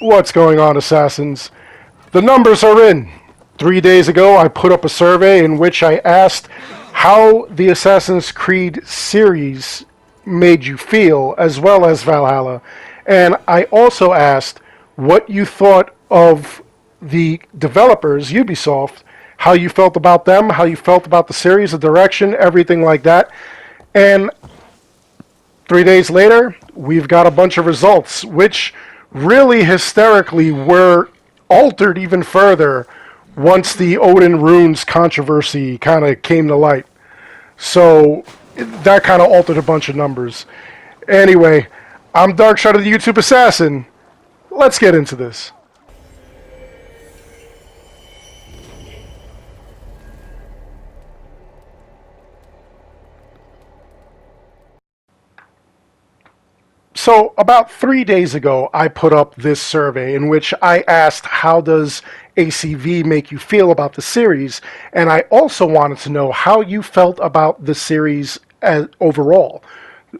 What's going on, Assassins? The numbers are in. 3 days ago, I put up a survey in which I asked how the Assassin's Creed series made you feel, as well as Valhalla. And I also asked what you thought of the developers, UbiSoft, how you felt about them, how you felt about the series, the direction, everything like that. And 3 days later, we've got a bunch of results, which really hysterically were altered even further once the Odin Runes controversy kind of came to light. So that kind of altered a bunch of numbers. Anyway, I'm Darkshot of the YouTube Assassin. Let's get into this. So about 3 days ago, I put up this survey in which I asked how does ACV make you feel about the series, and I also wanted to know how you felt about the series overall.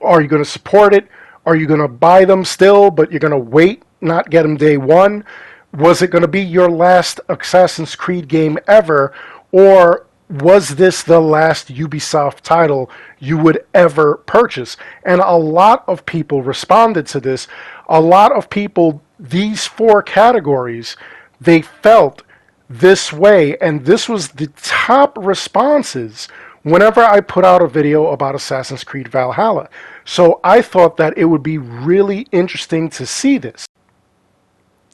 Are you going to support it? Are you going to buy them still, but you're going to wait, not get them day one? Was it going to be your last Assassin's Creed game ever, or was this the last Ubisoft title you would ever purchase? And a lot of people responded to this. A lot of people, these four categories, they felt this way, and this was the top responses whenever I put out a video about Assassin's Creed Valhalla. So I thought that it would be really interesting to see this.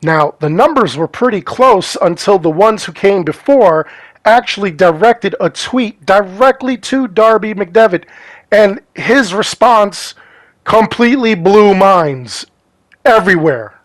Now, the numbers were pretty close until the ones who came before actually directed a tweet directly to Darby McDevitt, and his response completely blew minds everywhere.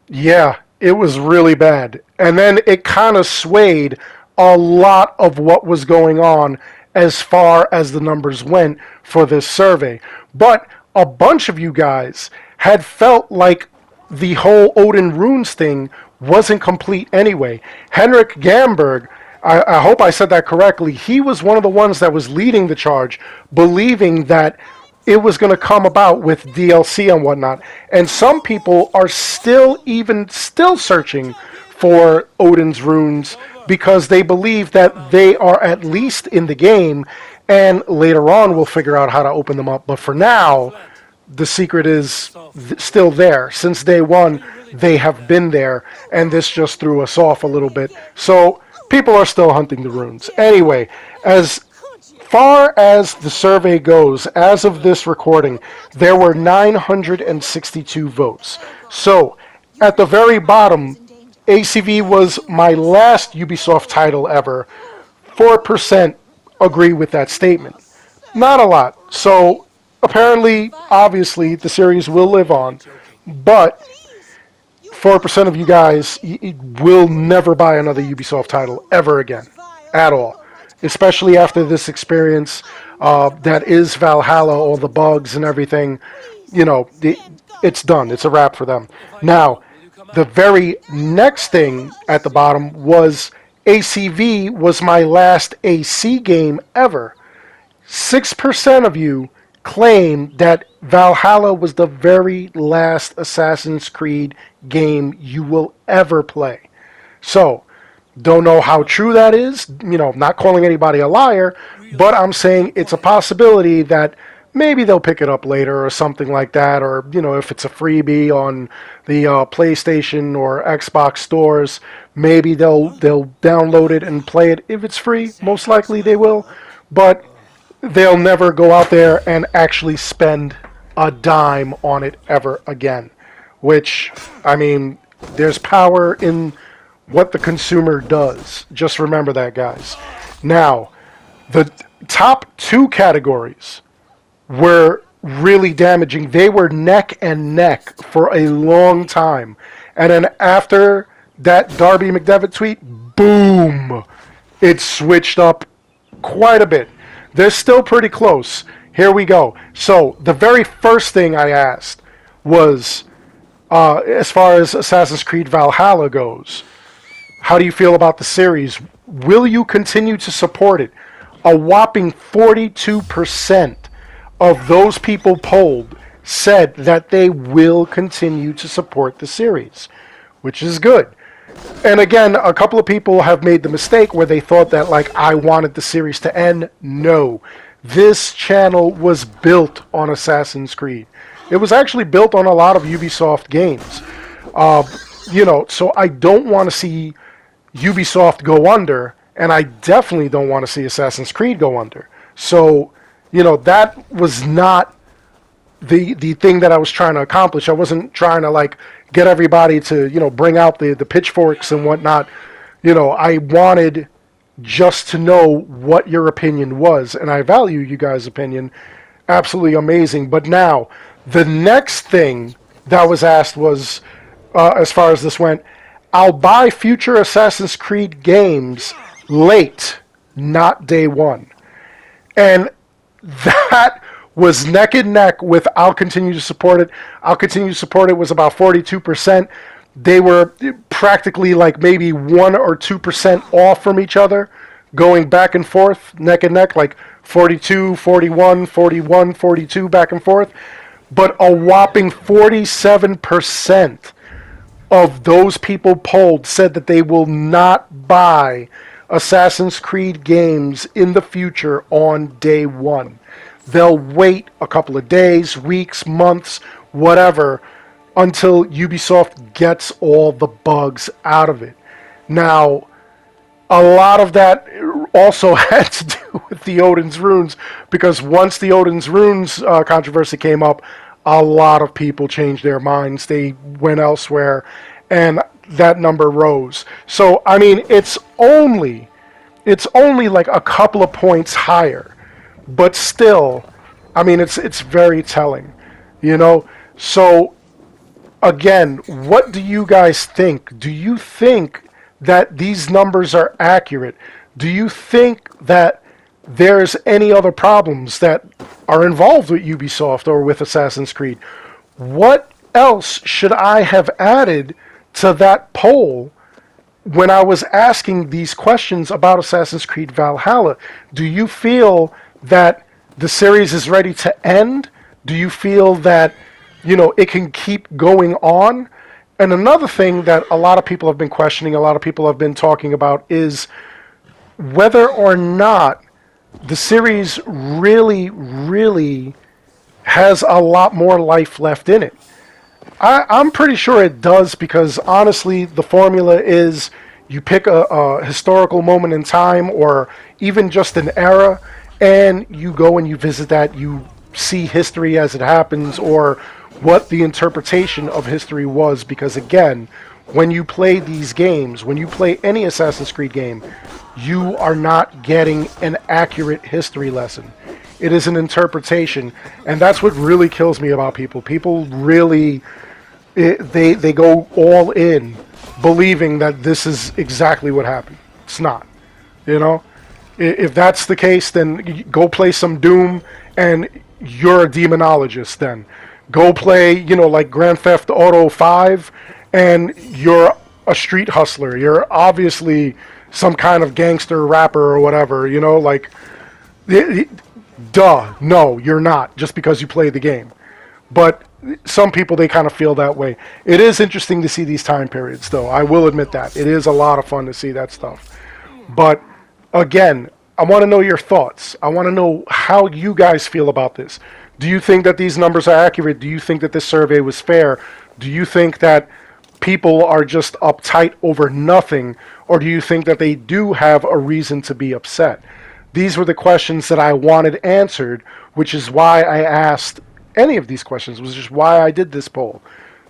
Yeah, it was really bad. And then it kind of swayed a lot of what was going on as far as the numbers went for this survey. But a bunch of you guys had felt like the whole Odin Runes thing wasn't complete anyway. Henrik Gamberg, I hope I said that correctly, he was one of the ones that was leading the charge, believing that it was going to come about with DLC and whatnot. And some people are still searching for Odin's Runes because they believe that they are at least in the game, and later on we'll figure out how to open them up. But for now, the secret is still there. Since day one, they have been there, and this just threw us off a little bit. So people are still hunting the runes. Anyway, as far as the survey goes, as of this recording, there were 962 votes. So at the very bottom, ACV was my last Ubisoft title ever. 4% agree with that statement. Not a lot. So apparently, obviously, the series will live on, but 4% of you guys will never buy another Ubisoft title ever again, at all. Especially after this experience that is Valhalla, all the bugs and everything, you know, it's done. It's a wrap for them. Now, the very next thing at the bottom was ACV was my last AC game ever. 6% of you claim that Valhalla was the very last Assassin's Creed game you will ever play. So, don't know how true that is, you know, not calling anybody a liar, but I'm saying it's a possibility that maybe they'll pick it up later or something like that, or, you know, if it's a freebie on the PlayStation or Xbox stores, maybe they'll download it and play it. If it's free, most likely they will, but they'll never go out there and actually spend a dime on it ever again. Which, I mean, there's power in what the consumer does. Just remember that, guys. Now, the top two categories were really damaging. They were neck and neck for a long time. And then after that Darby McDevitt tweet, boom, it switched up quite a bit. They're still pretty close. Here we go. So the very first thing I asked was, as far as Assassin's Creed Valhalla goes, how do you feel about the series? Will you continue to support it? A whopping 42% of those people polled said that they will continue to support the series, which is good. And again, a couple of people have made the mistake where they thought that, like, I wanted the series to end. No. This channel was built on Assassin's Creed. It was actually built on a lot of Ubisoft games. So I don't want to see Ubisoft go under, and I definitely don't want to see Assassin's Creed go under. So, that was not the thing that I was trying to accomplish. I wasn't trying to, like, get everybody to, bring out the pitchforks and whatnot. I wanted just to know what your opinion was, and I value you guys' opinion. Absolutely amazing. But now, the next thing that was asked was, as far as this went, I'll buy future Assassin's Creed games late, not day one. And that was neck and neck with I'll continue to support it. I'll continue to support it was about 42%. They were practically like maybe 1 or 2% off from each other, going back and forth, neck and neck, like 42, 41, 41, 42, back and forth. But a whopping 47% of those people polled said that they will not buy Assassin's Creed games in the future on day one. They'll wait a couple of days, weeks, months, whatever, until Ubisoft gets all the bugs out of it. Now, a lot of that also had to do with the Odin's Runes, because once the Odin's Runes controversy came up, a lot of people changed their minds. They went elsewhere, and that number rose. So, I mean, it's only like a couple of points higher, but still, I mean, it's very telling, So, again, what do you guys think? Do you think that these numbers are accurate? Do you think that there's any other problems that are involved with Ubisoft or with Assassin's Creed? What else should I have added to that poll when I was asking these questions about Assassin's Creed Valhalla? Do you feel that the series is ready to end? Do you feel that, it can keep going on? And another thing that a lot of people have been questioning, a lot of people have been talking about, is whether or not the series really, really has a lot more life left in it. I'm pretty sure it does, because honestly, the formula is you pick a historical moment in time, or even just an era, and you go and you visit that, you see history as it happens, or what the interpretation of history was. Because again, when you play these games, when you play any Assassin's Creed game, you are not getting an accurate history lesson. It is an interpretation, and that's what really kills me about people. People really, they go all in, believing that this is exactly what happened. It's not. If that's the case, then go play some Doom, and you're a demonologist then. Go play, like Grand Theft Auto 5, and you're a street hustler. You're obviously some kind of gangster rapper or whatever, duh, no, you're not, just because you play the game. But some people, they kind of feel that way. It is interesting to see these time periods, though. I will admit that. It is a lot of fun to see that stuff. But, again, I want to know your thoughts. I want to know how you guys feel about this. Do you think that these numbers are accurate? Do you think that this survey was fair? Do you think that people are just uptight over nothing? Or do you think that they do have a reason to be upset? These were the questions that I wanted answered, which is why I asked any of these questions, which is why I did this poll.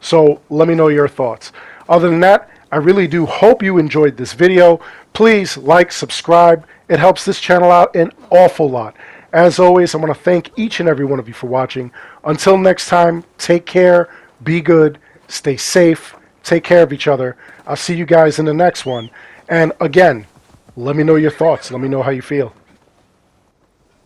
So let me know your thoughts. Other than that, I really do hope you enjoyed this video. Please like, subscribe. It helps this channel out an awful lot. As always, I want to thank each and every one of you for watching. Until next time, take care, be good, stay safe, take care of each other. I'll see you guys in the next one. And again, let me know your thoughts. Let me know how you feel.